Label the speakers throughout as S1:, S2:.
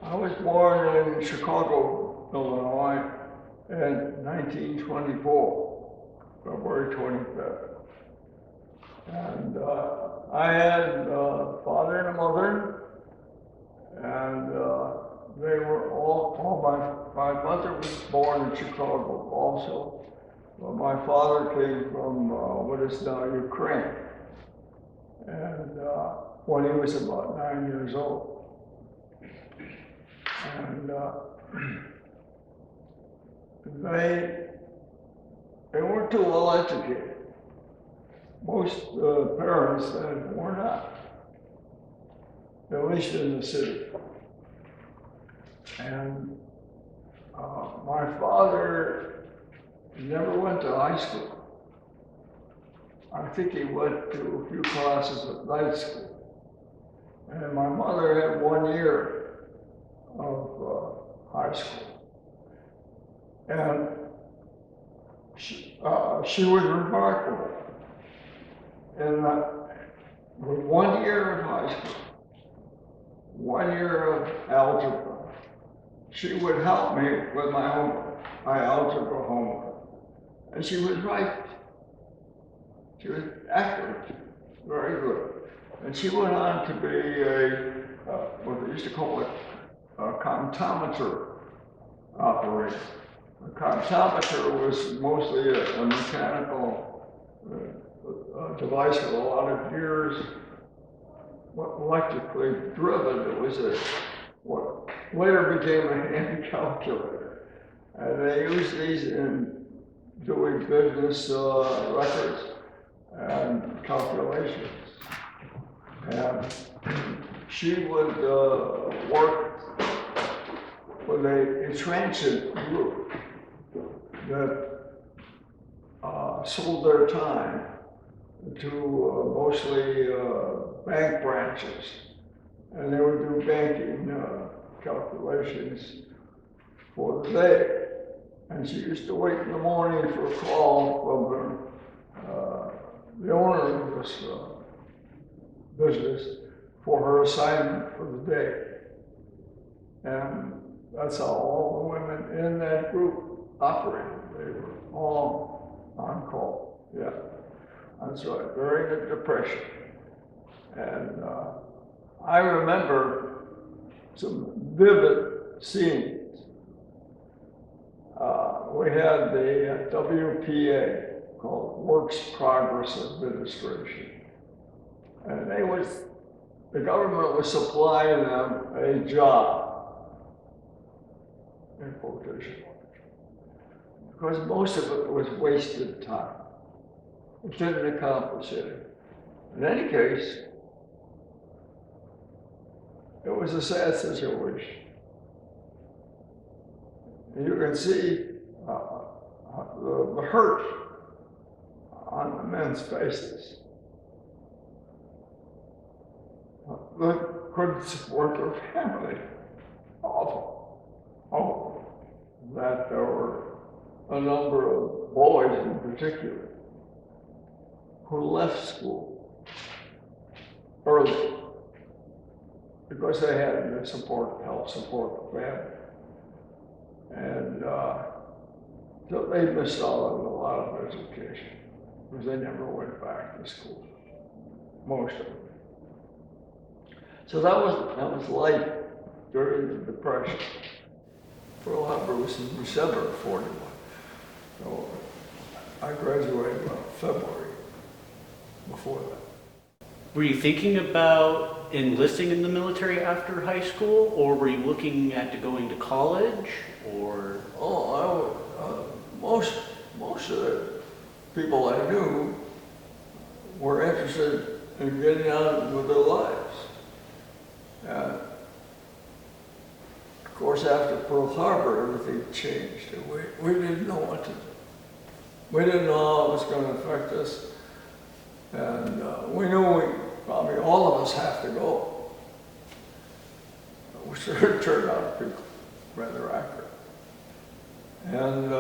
S1: I was born in Chicago, Illinois in 1924, February 25th. And I had a father and a mother, and they were my mother was born in Chicago also, but my father came from what is now Ukraine, and when he was about 9 years old. And they weren't too well educated. Most parents then were not, at least in the city. And my father never went to high school. I think he went to a few classes at night school. And my mother had 1 year of high school. And she was remarkable. And with 1 year of high school, 1 year of algebra, she would help me with my homework, my algebra homework. And she was right. She was accurate, very good. And she went on to be what they used to call it, a comptometer operator. A comptometer was mostly a mechanical device with a lot of gears, electrically driven. It was what later became a hand calculator. And they used these in doing business records and calculations. And she would work with a transient group that sold their time to mostly bank branches. And they would do banking calculations for the day. And she used to wait in the morning for a call from the owner of this business for her assignment for the day. And that's how all the women in that group operated. They were all on call. Yeah, that's right, during the Depression. And I remember some vivid scenes. We had the WPA, called Works Progress Administration. And the government was supplying them a job, in quotation marks, because most of it was wasted time. It didn't accomplish anything. In any case, it was a sad situation. And you can see the hurt on the men's faces. They couldn't support their family. Awful. Oh, that there were a number of boys in particular who left school early because they had to help support the family. And so they missed out on a lot of education because they never went back to school, most of them. So that was life during the Depression. Pearl Harbor was in December of '41. So I graduated in February before that.
S2: Were you thinking about enlisting in the military after high school, or were you looking at going to college, or?
S1: Most of the people I knew were interested in getting on with their lives. And of course, after Pearl Harbor, everything changed. And we didn't know what to do. We didn't know how it was going to affect us. And we knew probably all of us have to go. Which turned out to be rather accurate. And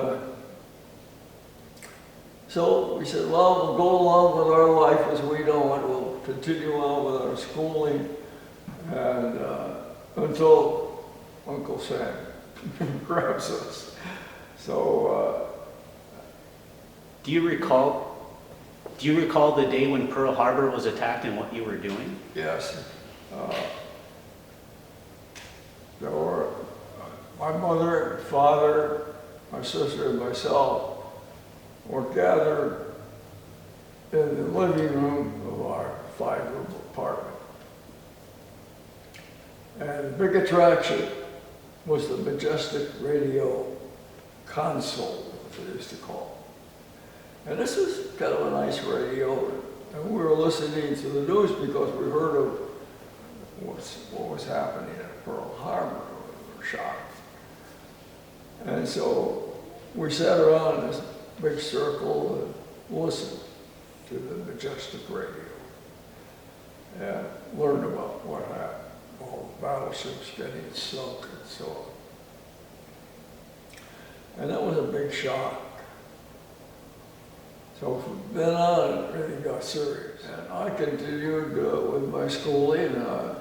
S1: so we said, well, we'll go along with our life as we know it. We'll continue on with our schooling and until Uncle Sam grabs us. So,
S2: Do you recall the day when Pearl Harbor was attacked and what you were doing?
S1: yes, there were my mother, father, my sister, and myself were gathered in the living room of our 5-room apartment. And the big attraction was the majestic radio console, as they used to call it. And this was kind of a nice radio, and we were listening to the news because we heard of what was happening at Pearl Harbor. We were shocked. And so we sat around in this big circle and listened to the majestic radio and learned about what happened, all the battleships getting sunk and so on. And that was a big shock. So from then on, it really got serious. And I continued with my schooling. I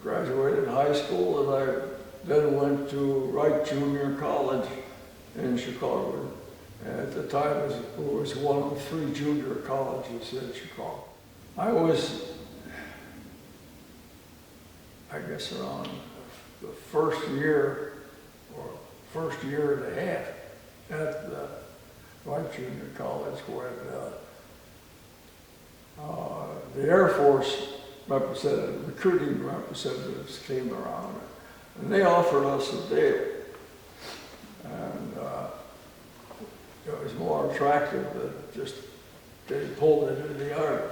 S1: graduated high school, and I then went to Wright Junior College in Chicago. And at the time, it was one of 3 junior colleges in Chicago. I was, I guess, around the first year or first year and a half at the Wright Junior College when the Air Force recruiting representatives came around, and they offered us a deal. And it was more attractive than just getting pulled into the Army.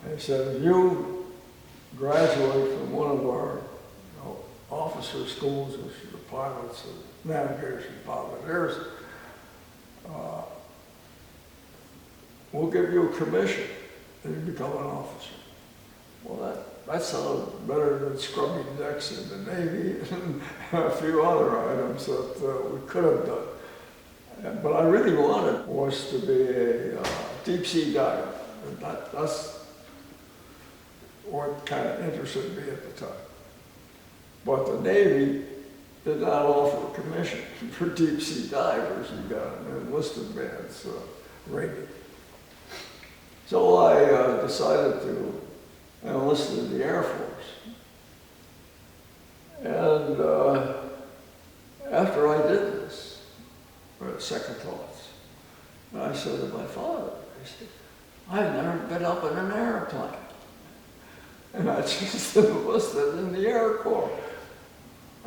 S1: And they said, if you graduate from one of our officer schools, which are the pilots and navigators and piloteers, we'll give you a commission and you become an officer. Well, that sounded better than scrubbing decks in the Navy and a few other items that we could have done. But I really wanted was to be a deep sea diver. And that's what kind of interested me at the time. But the Navy did not offer a commission for deep sea divers. You got an enlisted man's rating. So I decided to enlist in the Air Force. And after I did this, I had second thoughts. And I said to my father, I said, I've never been up in an airplane. And I just enlisted in the Air Corps.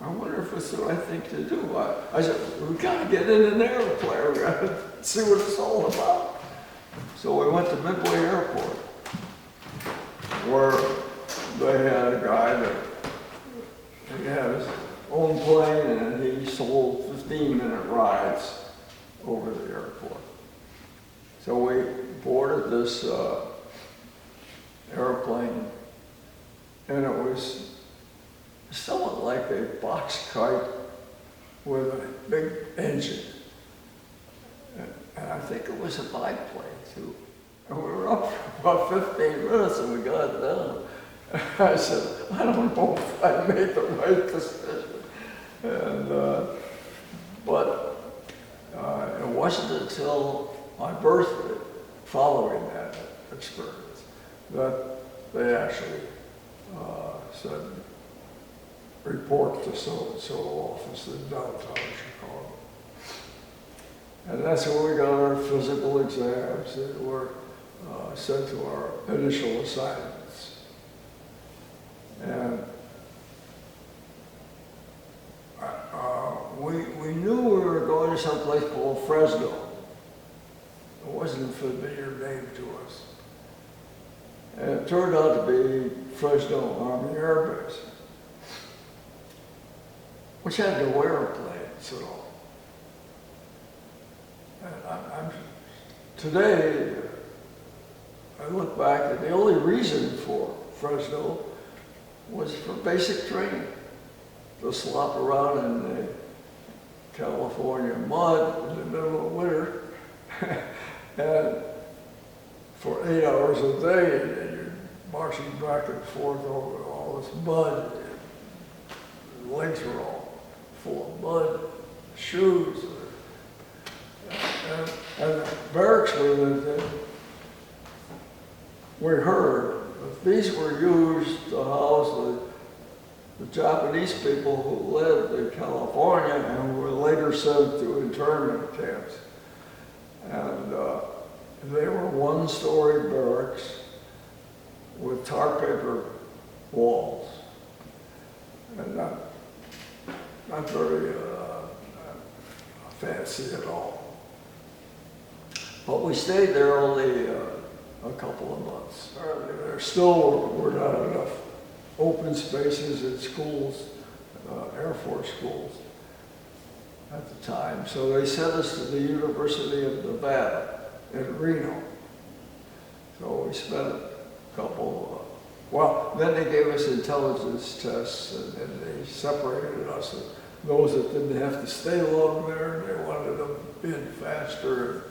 S1: I wonder if it's the right thing to do. I said, we gotta get in an airplane, we gotta see what it's all about. So we went to Midway Airport, where they had a guy that he had his own plane and he sold 15-minute rides over the airport. So we boarded this airplane, and it was somewhat like a box kite with a big engine. And I think it was a biplane too. And we were up for about 15 minutes and we got down. I said, I don't know if I made the right decision. And, but it wasn't until my birthday, following that experience, that they actually said, report to so-and-so office in downtown Chicago. And that's where we got our physical exams that were sent to our initial assignments. And we knew we were going to someplace called Fresno. It wasn't a familiar name to us. And it turned out to be Fresno Army Air Base, which had no airplanes at all. And today, I look back, and the only reason for Fresno was for basic training. To slop around in the California mud in the middle of winter, and for 8 hours a day, and you're marching back and forth over all this mud, legs were all full of mud, shoes. And the barracks we lived in, we heard that these were used to house the Japanese people who lived in California and were later sent to internment camps. And they were one-story barracks with tar paper walls, and not very fancy at all. But we stayed there only a couple of months. There still were not enough open spaces in schools, Air Force schools at the time. So they sent us to the University of Nevada in Reno. So we spent a couple, well, then they gave us intelligence tests, and then they separated us. And those that didn't have to stay long there, they wanted them in faster,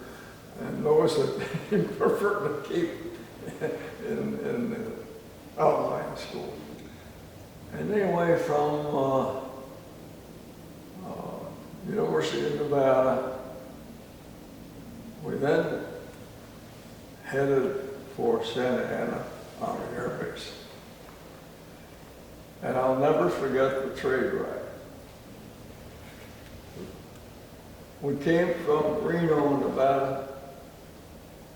S1: and those that they preferred to keep in the outlying school. And anyway, from University of Nevada, we then headed for Santa Ana Army Air Base. And I'll never forget the trade ride. We came from Reno, Nevada,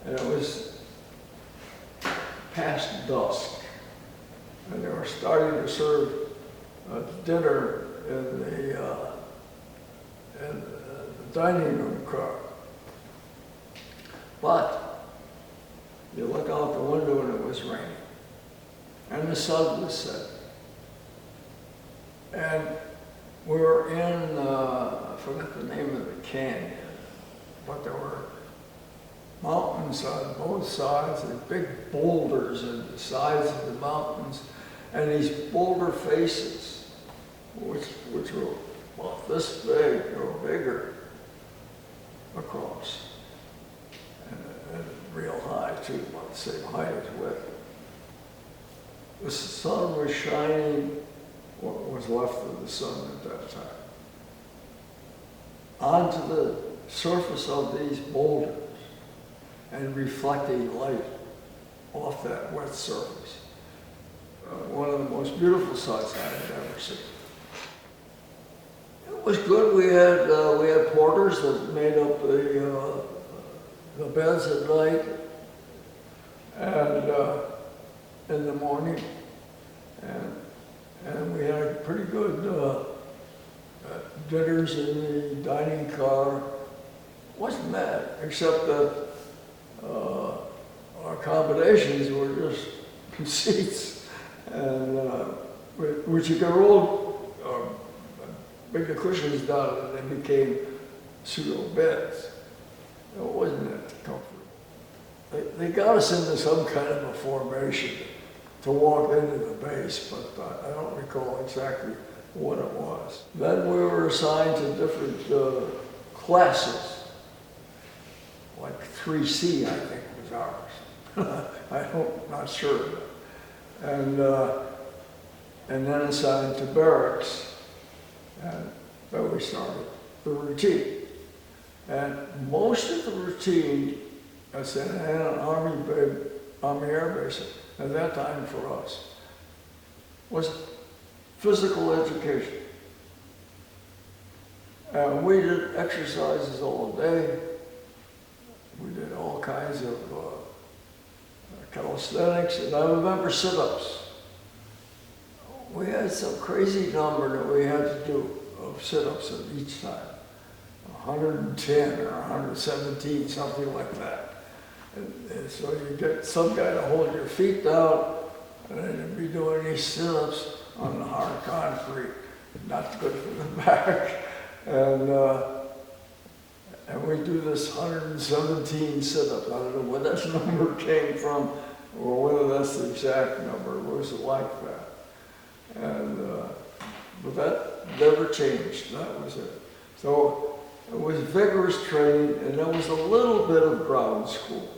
S1: and it was past dusk. And they were starting to serve dinner in the dining room car. But you look out the window and it was raining. And the sun was setting. And we were in, I forgot the name of the canyon, but there were mountains on both sides, and big boulders in the sides of the mountains, and these boulder faces, which were about this big or bigger across, and real high too, about the same height as width. The sun was shining, what was left of the sun at that time, onto the surface of these boulders and reflecting light off that wet surface. One of the most beautiful sights I had ever seen. It was good. We had porters that made up the beds at night and in the morning, and we had pretty good dinners in the dining car. Wasn't bad, except that our accommodations were just seats, and which you could roll, bring the cushions down, and they became pseudo beds. It wasn't that comfortable. They got us into some kind of a formation to walk into the base, but I don't recall exactly what it was. Then we were assigned to different classes, like 3C, I think was ours. I'm not sure. And then assigned to barracks, and then we started the routine. And most of the routine at Santa Ana Army Air Base at that time for us was physical education. And we did exercises all day. We did all kinds of calisthenics, and I remember sit-ups. We had some crazy number that we had to do of sit-ups at each time. 110 or 117, something like that. And so you get some guy to hold your feet down, and then you'd be doing these sit-ups on the hard concrete, not good for the back. And we do this 117 sit-ups. I don't know where that number came from, or whether that's the exact number. It was like that. And but that never changed. That was it. So it was vigorous training, and there was a little bit of ground school.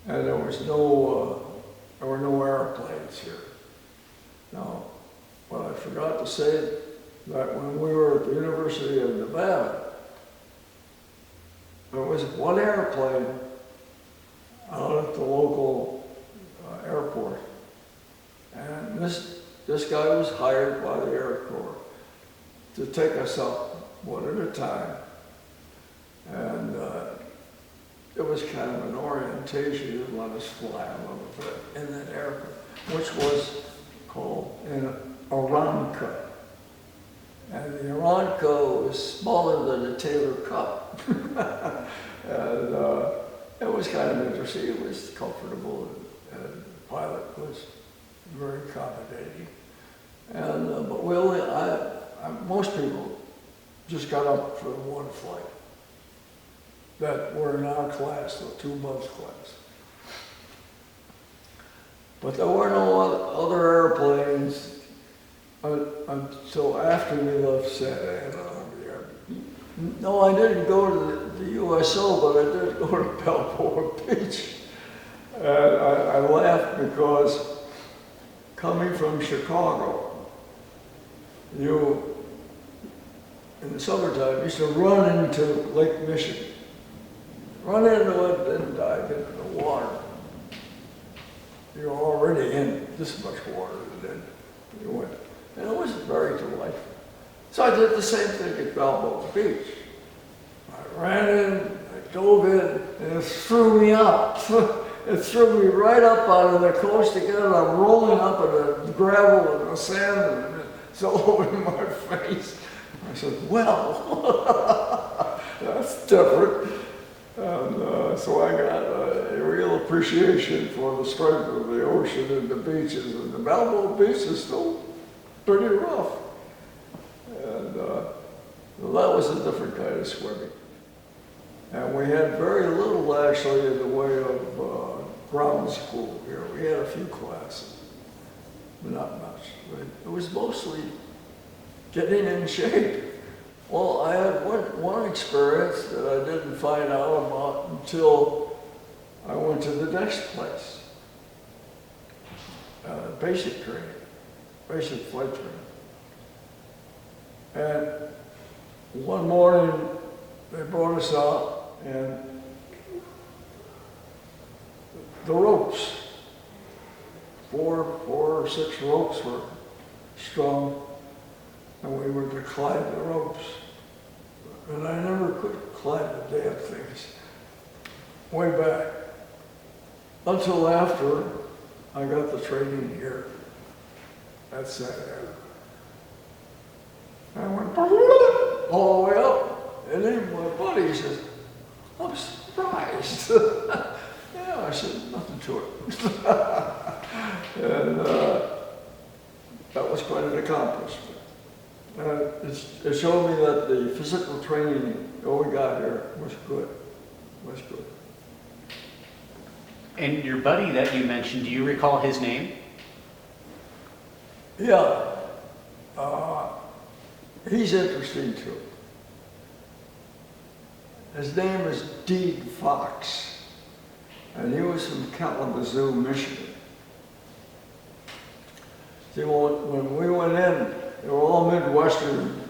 S1: And there were no airplanes here. No. But I forgot to say that when we were at the University of Nevada, there was one airplane out at the local airport. And this guy was hired by the Air Corps to take us up one at a time. And it was kind of an orientation to let us fly a little bit in that airplane, which was called an Aranca. And the Aranca was smaller than a Taylor Cup. And it was kind of interesting. It was comfortable, and the pilot was very accommodating. And but we only, most people just got up for one flight that were in our class, the 2-month class. But there were no other airplanes until after we left Santa Ana. No, I didn't go to the USO, but I did go to Balboa Beach. And I laughed because coming from Chicago, you, in the summertime, used to run into Lake Michigan. Run into it, then dive into the water. You're already in this much water, and then you went. And it was very delightful. So I did the same thing at Balboa Beach. I ran in, I dove in, and it threw me up. It threw me right up out of the coast again. I'm rolling up in the gravel and the sand, and it's all over my face. I said, well, that's different. And so I got a real appreciation for the strength of the ocean and the beaches. And the Balboa Beach is still pretty rough. And that was a different kind of swimming. And we had very little actually in the way of ground school here. We had a few classes, but not much. It was mostly getting in shape. Well, I had one experience that I didn't find out about until I went to the next place. Basic training, basic flight training. And one morning, they brought us out, and the ropes, four or six ropes were strung, and we were to climb the ropes. And I never could climb the damn things. Way back. Until after I got the training here at Santa Ana. I went all the way up, and then my buddy says, I'm surprised. Yeah, I said, nothing to it. And that was quite an accomplishment. It showed me that the physical training that we got here was good.
S2: And your buddy that you mentioned, do you recall his name?
S1: Yeah. He's interesting too. His name is Dean Fox, and he was from Kalamazoo, Michigan. See, when we went in, they were all Midwestern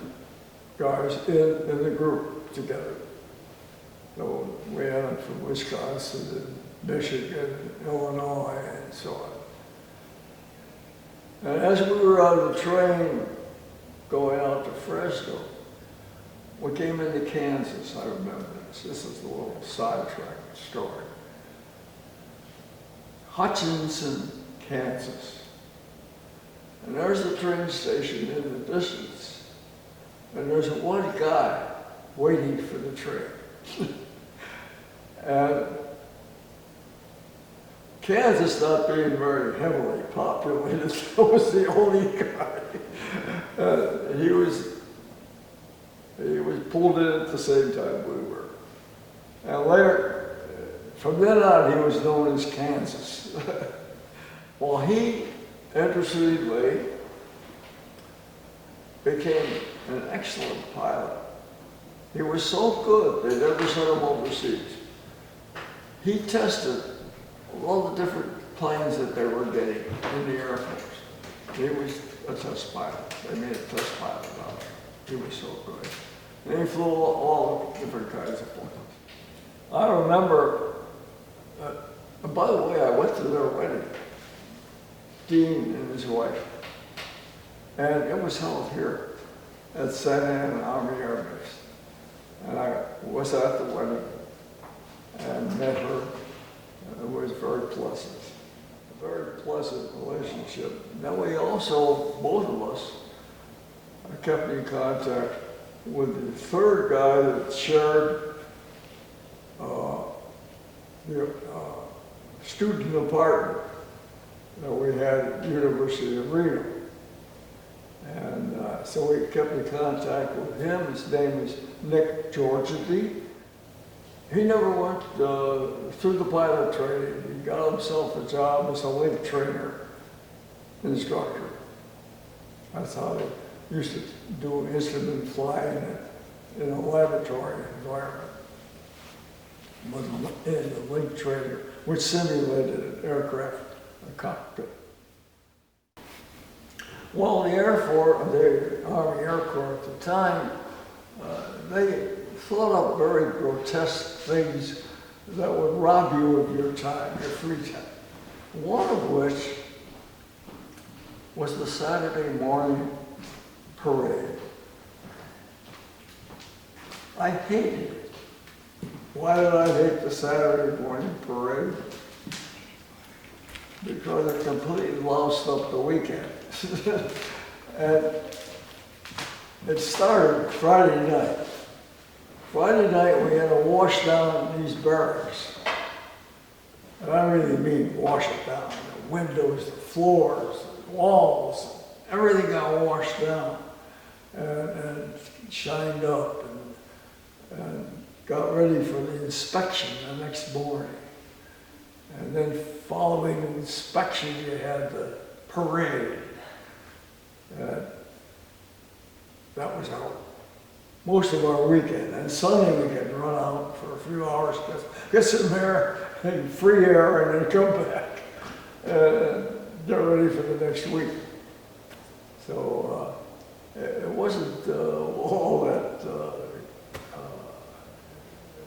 S1: guys in the group together. So we had them from Wisconsin and Michigan and Illinois and so on. And as we were on the train going out to Fresno, we came into Kansas, I remember this. This is a little sidetrack story. Hutchinson, Kansas. And there's the train station in the distance. And there's one guy waiting for the train. And Kansas not being very heavily populated, so was the only guy. He was pulled in at the same time we were. And later, from then on, he was known as Kansas. Well, he, interestingly, became an excellent pilot. He was so good, they never sent him overseas. He tested all the different planes that they were getting in the Air Force. a test pilot. They made a test pilot out of him. He was so good. And he flew all different kinds of planes. I remember, by the way, I went to their wedding, Dean and his wife. And it was held here at St. Anne Army Air Base. And I was at the wedding and met her. It was very pleasant, a very pleasant relationship. Then we also, both of us, kept in contact with the third guy that shared the student apartment that we had at the University of Reno. And so we kept in contact with him. His name is Nick Georgety. He never went through the pilot training. He got himself a job as a link trainer instructor. That's how they used to do instrument flying in a laboratory environment. In a link trainer, which simulated an aircraft, a cockpit. Well, the Air Force, the Army Air Corps at the time, they thought up very grotesque things that would rob you of your time, your free time. One of which was the Saturday morning parade. I hated it. Why did I hate the Saturday morning parade? Because it completely loused up the weekend. And it started Friday night. Friday night we had to wash down these barracks. And I really mean wash it down. The windows, the floors, the walls, everything got washed down and shined up and got ready for the inspection the next morning. And then following the inspection, you had the parade. That was most of our weekend. And Sunday we could run out for a few hours, get some air and free air, and then come back and get ready for the next week. So it wasn't all that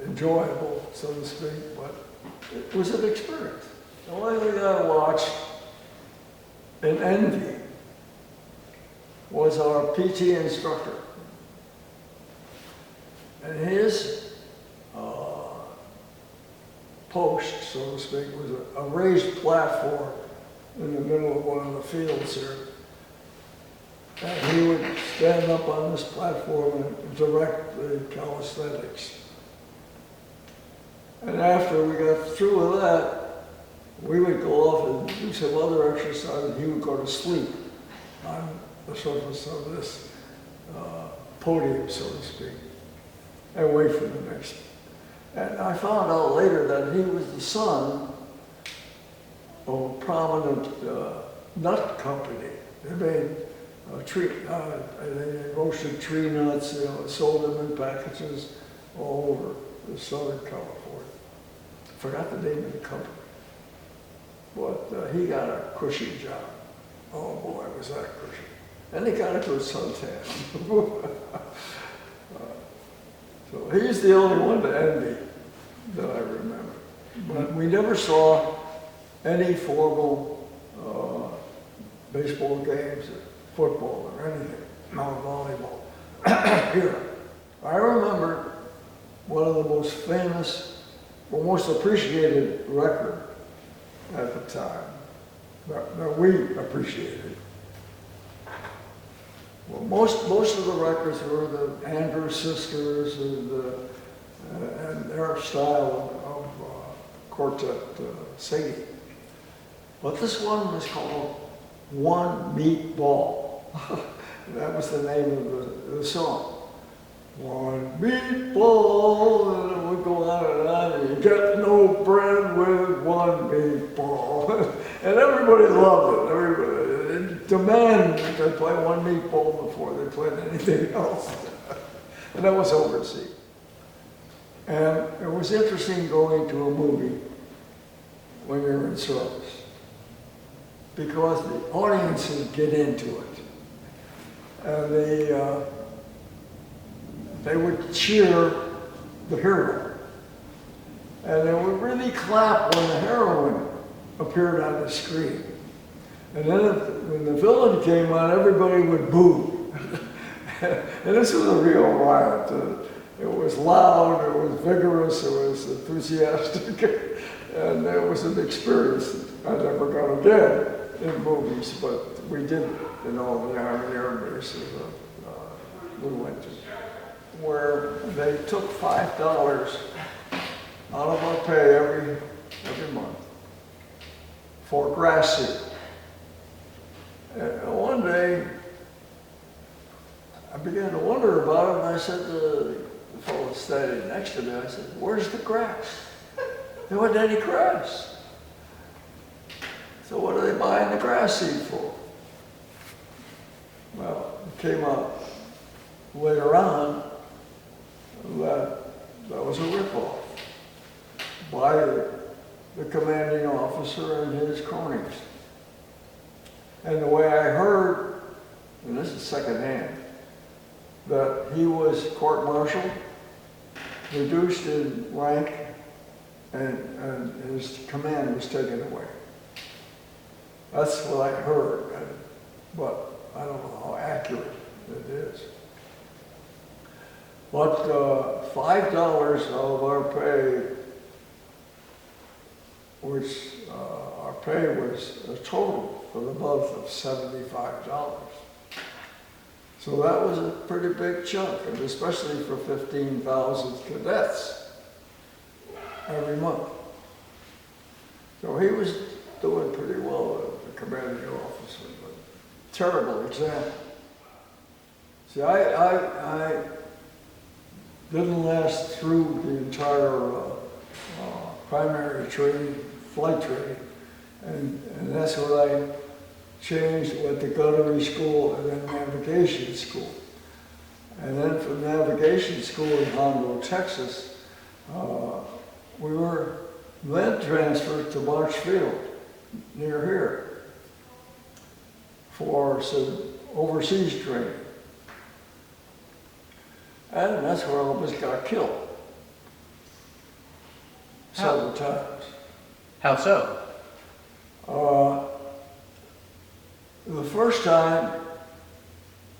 S1: enjoyable, so to speak, but it was an experience. The only thing I watched in envy was our PT instructor. And his post, so to speak, was a raised platform in the middle of one of the fields here. And he would stand up on this platform and direct the calisthenics. And after we got through with that, we would go off and do some other exercise, and he would go to sleep on the surface of this podium, so to speak, and wait for the next. And I found out later that he was the son of a prominent nut company. They made they roasted tree nuts, sold them in packages all over the Southern California. Forgot the name of the company. But he got a cushy job. Oh boy, was that cushy. And he got a good suntan. So he's the only one to envy that I remember. But we never saw any formal baseball games, or football, or anything, no volleyball here. I remember one of the most famous, or most appreciated record at the time that we appreciated. Well, most of the records were the Andrews Sisters and their style of quartet singing. But this one was called One Meatball. That was the name of the song. One meatball, and it would go on, and you get no bread with one meatball. And everybody loved it. Everybody demanded that they play one meatball before they played anything else. And that was overseas. And it was interesting going to a movie when you're in service, because the audience would get into it. and they would cheer the hero. And they would really clap when the heroine appeared on the screen. And then when the villain came on, everybody would boo. And this was a real riot. It was loud, it was vigorous, it was enthusiastic, and it was an experience I never got again in movies, but we did in all the Army Air Bases we went to, where they took $5 out of our pay every month for grass seed. And one day, I began to wonder about it, and I said to the fellow standing next to me, I said, "Where's the grass? There wasn't any grass. So what are they buying the grass seed for?" Well, it came out later on that was a ripoff by the commanding officer and his cronies. And the way I heard, and this is secondhand, that he was court-martialed, reduced in rank, and his command was taken away. That's what I heard, but I don't know how accurate it is. But $5 of our pay, which our pay was a total for the month of $75. So that was a pretty big chunk, and especially for 15,000 cadets every month. So he was doing pretty well as the commanding officer, but terrible example. See, I didn't last through the entire primary training, flight training, and that's what I changed with the gunnery school and then navigation school. And then from navigation school in Hondo, Texas, we were then transferred to March Field, near here, for some overseas training. And that's where all of us got killed. Several times.
S2: How so?
S1: The first time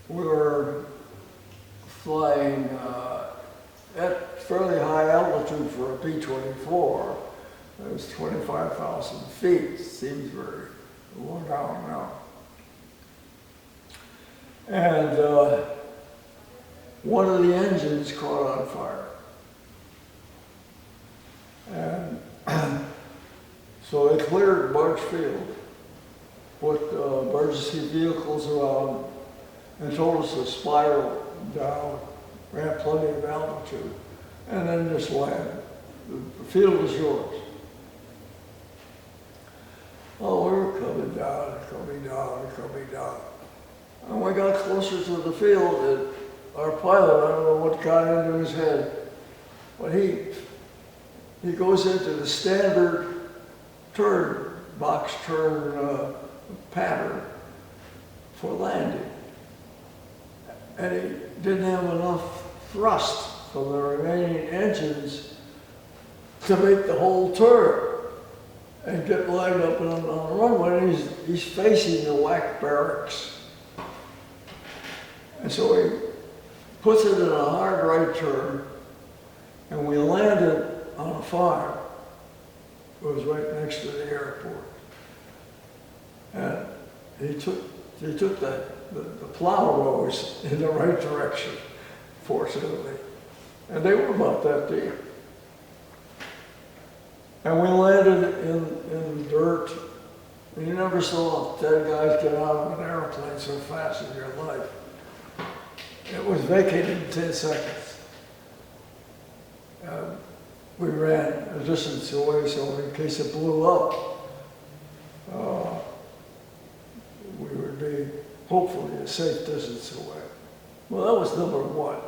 S1: we were flying at fairly high altitude for a B24. It was 25,000 feet. Seems very low down now. And one of the engines caught on fire. And so they cleared March Field, put emergency vehicles around, and told us to spiral down. We had plenty of altitude, and then just land. The field was yours. Oh, we were coming down, coming down, coming down. And we got closer to the field, and our pilot, I don't know what got into his head, but he goes into the standard box turn pattern for landing. And he didn't have enough thrust from the remaining engines to make the whole turn and get lined up on the runway. He's facing the WAC barracks. And so he puts it in a hard right turn, and we landed on a farm. It was right next to the airport. And he took the plow rows in the right direction, fortunately. And they were about that deep. And we landed in dirt. You never saw 10 guys get out of an airplane so fast in your life. It was vacated in 10 seconds. We ran a distance away, so in case it blew up, we would be hopefully a safe distance away. Well, that was number one.